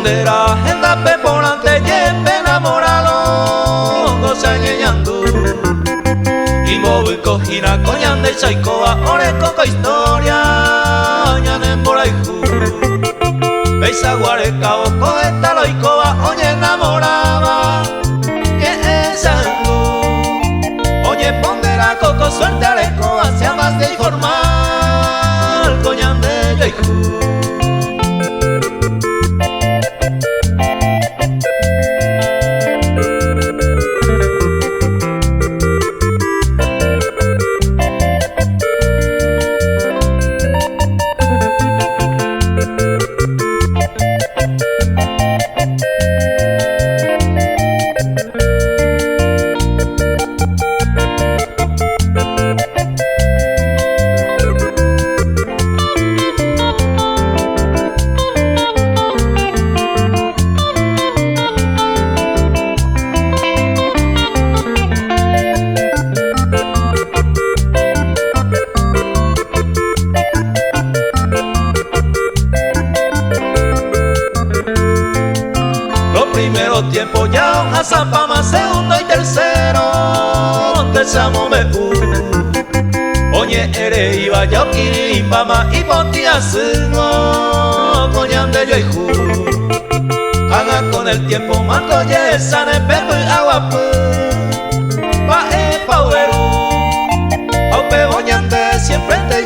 pondera agenda pepolante yepe enamoralo gozañeñandu Imobuiko hina koñande chaikoa orekoko historia ñanen boraihu Beisaguareka oko eta loikoa oñe enamoraba que esangu oñe pondera coco suerte arekoa sea más de informal koñande yoihu Primero tiempo ya hoja zapama segundo y tercero tercero me oñe ere iba yo kiri mama y botia sumo coñande yo hijo haga con el tiempo manto yesane pepe aguapu pa e paueru aupe boñande siempre te